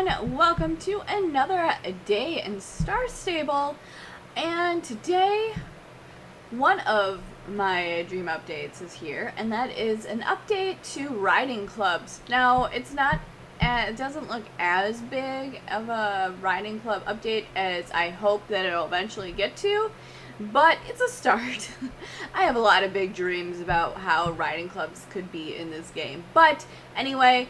everyone, welcome to another day in Star Stable. And today, one of my dream updates is here, and that is an update to riding clubs. Now, it doesn't look as big of a riding club update as I hope that it'll eventually get to, but it's a start. I have a lot of big dreams about how riding clubs could be in this game. But anyway,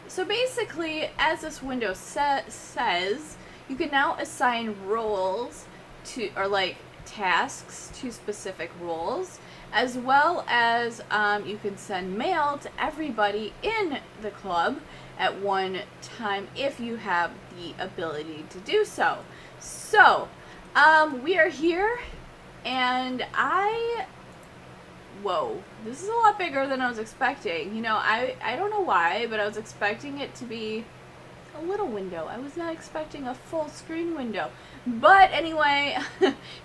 so basically, as this window says, you can now assign roles to, or like tasks to specific roles, as well as you can send mail to everybody in the club at one time if you have the ability to do so. So, we are here, and whoa, this is a lot bigger than I was expecting. You know, I don't know why, but I was expecting it to be a little window. I was not expecting a full screen window. But anyway,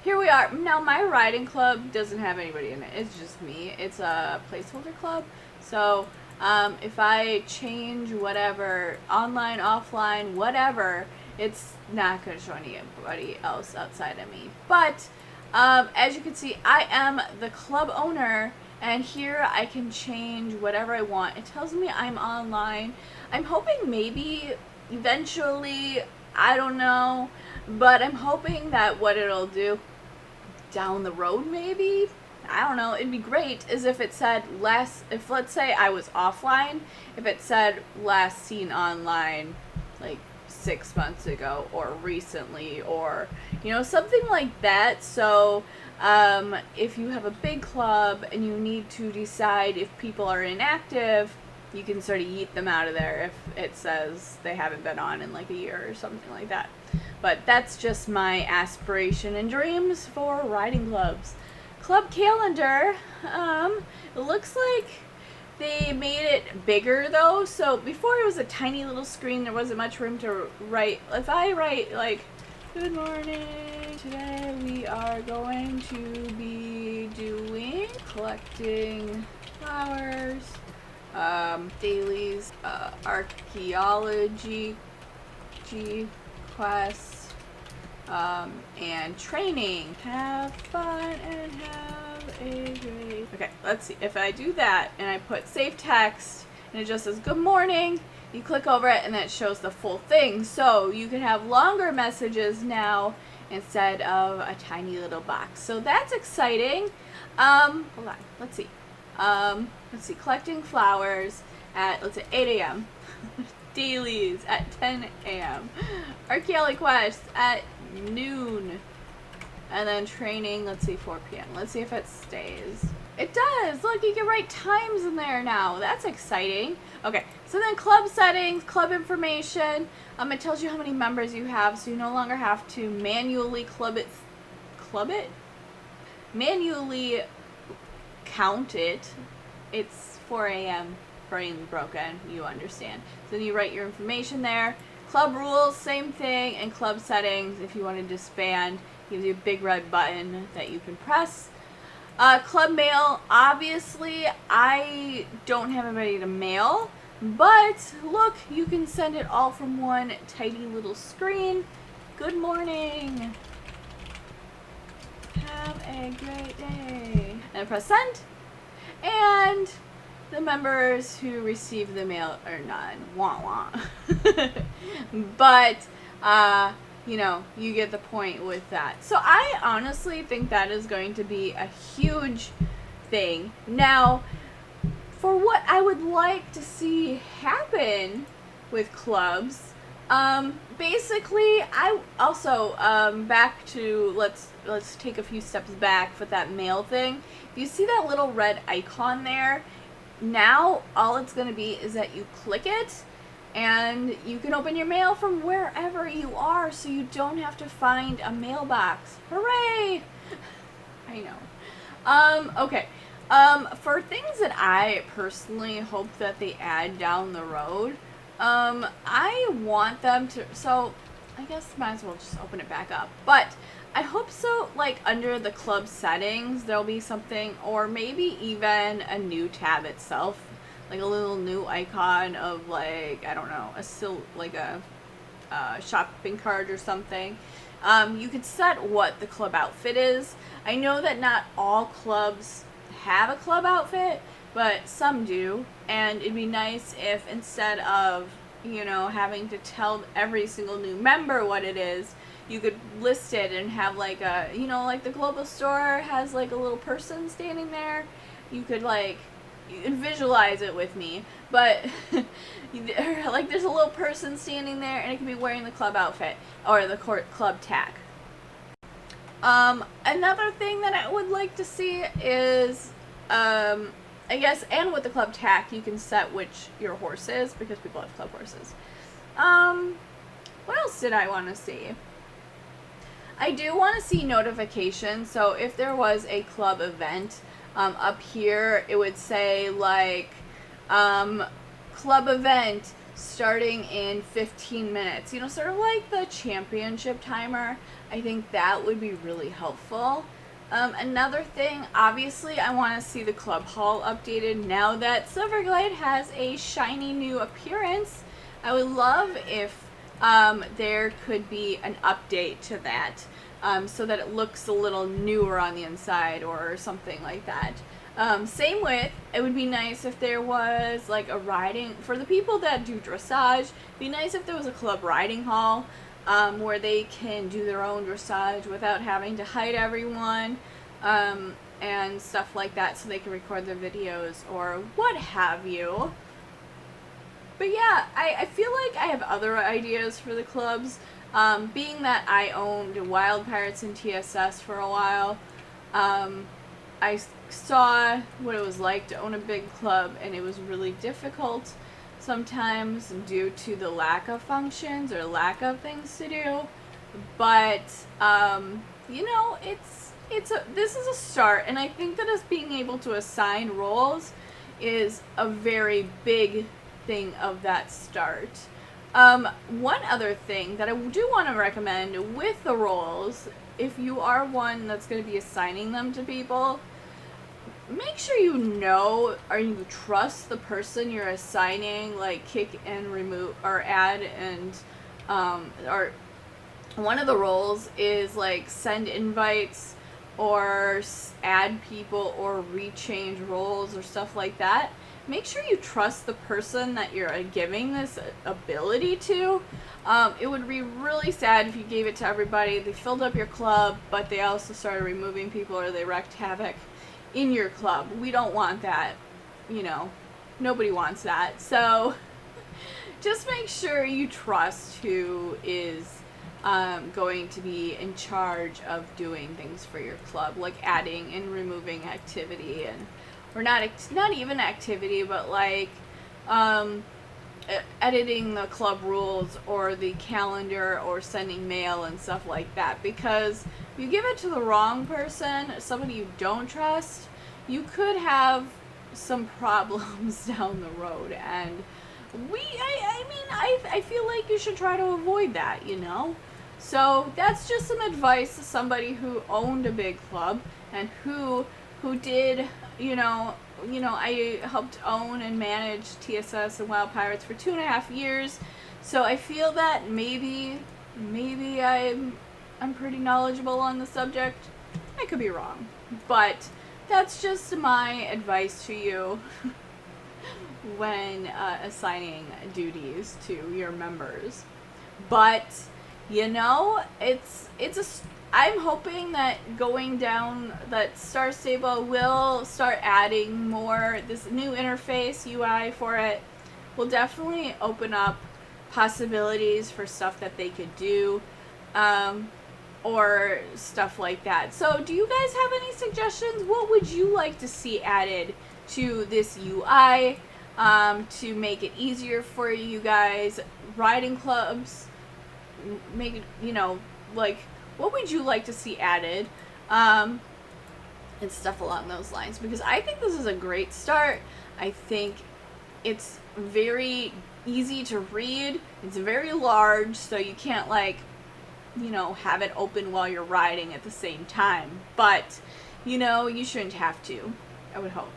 here we are. Now, my riding club doesn't have anybody in it. It's just me. It's a placeholder club. So, if I change whatever, online, offline, whatever, it's not going to show anybody else outside of me. But as you can see, I am the club owner, and here I can change whatever I want. It tells me I'm online. I'm hoping maybe eventually, I don't know, but I'm hoping that what it'll do down the road, maybe, I don't know, it'd be great, is if it said if let's say I was offline, if it said last seen online, like 6 months ago or recently, or you know, something like that. So if you have a big club and you need to decide if people are inactive, you can sort of yeet them out of there if it says they haven't been on in like a year or something like that. But that's just my aspiration and dreams for riding clubs. Club calendar, it looks like they made it bigger though, so before it was a tiny little screen, there wasn't much room to write. If I write like, good morning, today we are going to be doing collecting flowers, dailies, archaeology, quests, and training. Have fun and have a great... Okay, let's see. If I do that and I put save text and it just says good morning, you click over it and that shows the full thing. So you can have longer messages now instead of a tiny little box. So that's exciting. Hold on. Let's see. Collecting flowers at, let's say, 8 a.m. Dailies at 10 a.m. Archaeology quests at noon. And then training, let's see, 4 p.m. Let's see if it stays. It does! Look, you can write times in there now. That's exciting. Okay, so then club settings, club information. It tells you how many members you have, so you no longer have to manually manually count it. It's 4 a.m. brain broken, you understand. So then you write your information there. Club rules, same thing, and club settings, if you want to disband, gives you a big red button that you can press. Club mail, obviously I don't have anybody to mail, but look, you can send it all from one tidy little screen. Good morning. Have a great day. And press send. And the members who receive the mail are none. Wah wah. But, you know, you get the point with that. So I honestly think that is going to be a huge thing. Now, for what I would like to see happen with clubs, basically, I also, back to, let's take a few steps back with that mail thing. If you see that little red icon there, now all it's going to be is that you click it, and you can open your mail from wherever you are, so you don't have to find a mailbox. Hooray! I know. Okay. For things that I personally hope that they add down the road, I want them to, so I guess might as well just open it back up. But I hope so, like under the club settings, there'll be something, or maybe even a new tab itself like a little new icon of like, I don't know, like a shopping cart or something. You could set what the club outfit is. I know that not all clubs have a club outfit, but some do, and it'd be nice if instead of, you know, having to tell every single new member what it is, you could list it and have like a, you know, like the global store has like a little person standing there. You could like, you can visualize it with me, but like there's a little person standing there and it can be wearing the club outfit or the club tag. Another thing that I would like to see is, I guess, and with the club tack, you can set which your horse is, because people have club horses. What else did I want to see? I do want to see notifications, so if there was a club event, up here, it would say, like, club event starting in 15 minutes. You know, sort of like the championship timer. I think that would be really helpful. Another thing, obviously, I want to see the club hall updated now that Silverglade has a shiny new appearance. I would love if there could be an update to that, so that it looks a little newer on the inside or something like that. Same with, it would be nice if there was like a riding, for the people that do dressage, it'd be nice if there was a club riding hall, where they can do their own dressage without having to hide everyone, and stuff like that, so they can record their videos or what have you. But yeah, I feel like I have other ideas for the clubs. Being that I owned Wild Pirates and TSS for a while, I saw what it was like to own a big club, and it was really difficult sometimes due to the lack of functions or lack of things to do. But you know, this is a start, and I think that us being able to assign roles is a very big thing of that start. One other thing that I do want to recommend with the roles, if you are one that's going to be assigning them to people, make sure you know or you trust the person you're assigning, like kick and remove or add, and or one of the roles is like send invites or add people or rechange roles or stuff like that. Make sure you trust the person that you're giving this ability to. It would be really sad if you gave it to everybody, they filled up your club, but they also started removing people or they wreaked havoc in your club. We don't want that, you know, nobody wants that. So just make sure you trust who is going to be in charge of doing things for your club, like adding and removing activity, and or not even activity, but like editing the club rules or the calendar or sending mail and stuff like that. Because if you give it to the wrong person, somebody you don't trust, you could have some problems down the road. And I feel like you should try to avoid that, you know? So that's just some advice to somebody who owned a big club and who did, you know, I helped own and manage TSS and Wild Pirates for 2.5 years, so I feel that maybe I'm pretty knowledgeable on the subject. I could be wrong, but that's just my advice to you when assigning duties to your members. But you know, I'm hoping that going down that Star Stable will start adding more, this new interface UI for it will definitely open up possibilities for stuff that they could do, or stuff like that. So do you guys have any suggestions? What would you like to see added to this UI to make it easier for you guys, riding clubs, make it, you know, like, what would you like to see added, and stuff along those lines? Because I think this is a great start. I think it's very easy to read. It's very large, so you can't, like, you know, have it open while you're riding at the same time. But, you know, you shouldn't have to, I would hope.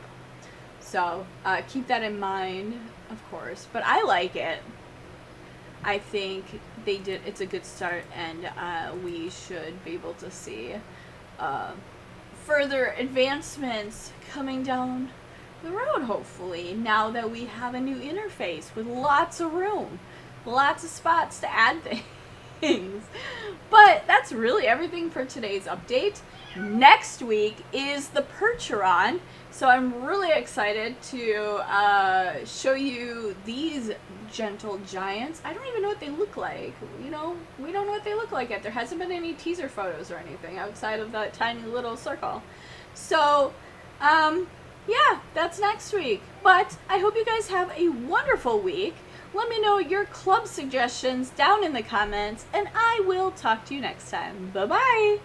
So keep that in mind, of course. But I like it. I think it's a good start, and we should be able to see further advancements coming down the road, hopefully, now that we have a new interface with lots of room, lots of spots to add things. But that's really everything for today's update. Next week is the Percheron, so I'm really excited to show you these gentle giants. I don't even know what they look like. You know, we don't know what they look like yet. There hasn't been any teaser photos or anything outside of that tiny little circle. So, yeah, that's next week. But I hope you guys have a wonderful week. Let me know your club suggestions down in the comments, and I will talk to you next time. Bye-bye!